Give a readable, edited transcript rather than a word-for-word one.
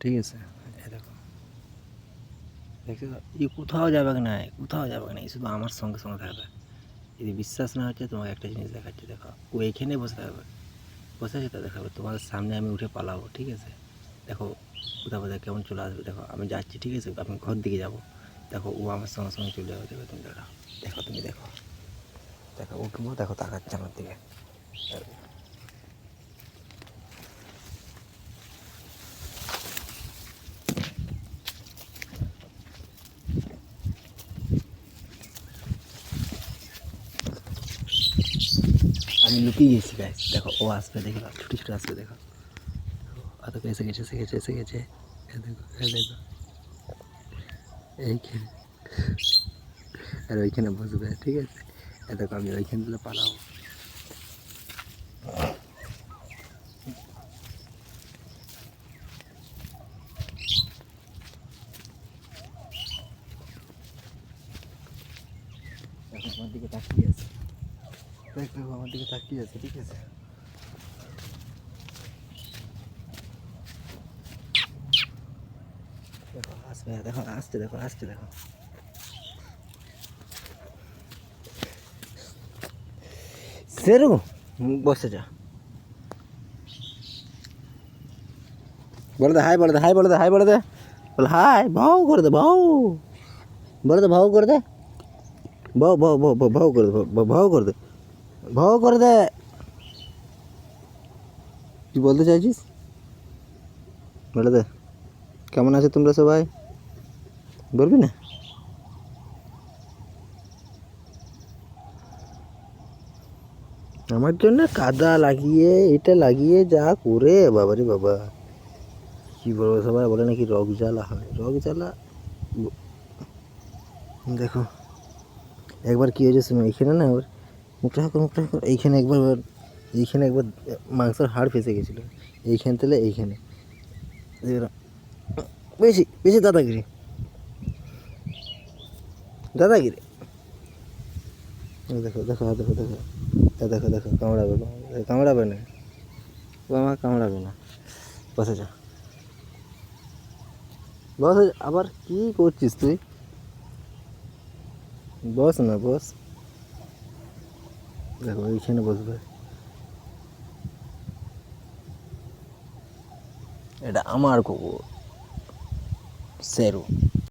ঠিক আছে, এই দেখো দেখছো, কোথাও যাবে না, কোথাও যাবে না, শুধু আমার সঙ্গে সঙ্গে থাকবে। যদি বিশ্বাস না হচ্ছে তোমাকে একটা জিনিস দেখাচ্ছি, দেখো ও এইখানে বসে থাকবে, বসে আছে তো দেখাবে তোমাদের সামনে, আমি উঠে পালাবো, ঠিক আছে? দেখো কোথাও কোথাও কেমন চলে আসবে, দেখো আমি যাচ্ছি, ঠিক আছে, আমি ঘর দিকে যাবো, দেখো ও আমার সঙ্গে সঙ্গে চলে যাবে, দেখো তুমি দেখো, দেখো তুমি দেখো, দেখো উঠবো, দেখো তাকাচ্ছে আমার দিকে। আমি লুকিয়ে গেছি গাইস, দেখো ও আসবে, দেখো ছুটি ছুটি আসবে, দেখো অত এসে গেছে, এসে গেছে, এসে গেছে, এ দেখো, এ দেখো এইখানে, আর ওইখানে বসবে, ঠিক আছে? এ দেখো আমি ওইখান থেকে পালাবো। দেখো আমার দিকে তাকিয়ে আছে, দেখো আমার দিকে তাকিয়ে আছে, ঠিক আছে? দেখো আসবে, দেখো আসছে, দেখো আসছে, দেখো সেরু, বসে যা, বলে দে হাই, বলে দে হাই, বলে দে হাই, বলে দে, বলে হাই, ভাও করে দে, ভাও বলে দে, ভাও করে দে, ভাও ভাও ভাও ভাও ভাও করে দে, ভাও করে দে, ভাও করে দে। কি বলতে চাইছিস বলে দে। কেমন আছে তোমরা সবাই, বলবি না? আমার জন্য কাদা লাগিয়ে, এটা লাগিয়ে যা করে, বাবারে বাবা, কি বলবো, সবাই বলে নাকি রক জ্বালা হয়, রক জ্বালা। দেখো একবার কী হয়েছে শুনো, এইখানে না ওর মুখটা হাঁকো, মুখটা হাঁকো, এইখানে একবার, এইখানে একবার মাংসের হাড় ফেসে গেছিলো, এইখান থেকে এইখানে, বেশি বেশি দাদাগিরি, দাদাগিরি। দেখো দেখো দেখো দেখো, দেখো দেখো কামড়াবে, কামড়াবে না, ও আমার কামড়াবে না, বসে যা, বস, আবার কি করছিস তুই, বস না বস, দেখো এইখানে বসবে, এটা আমার কুকুর সেরু।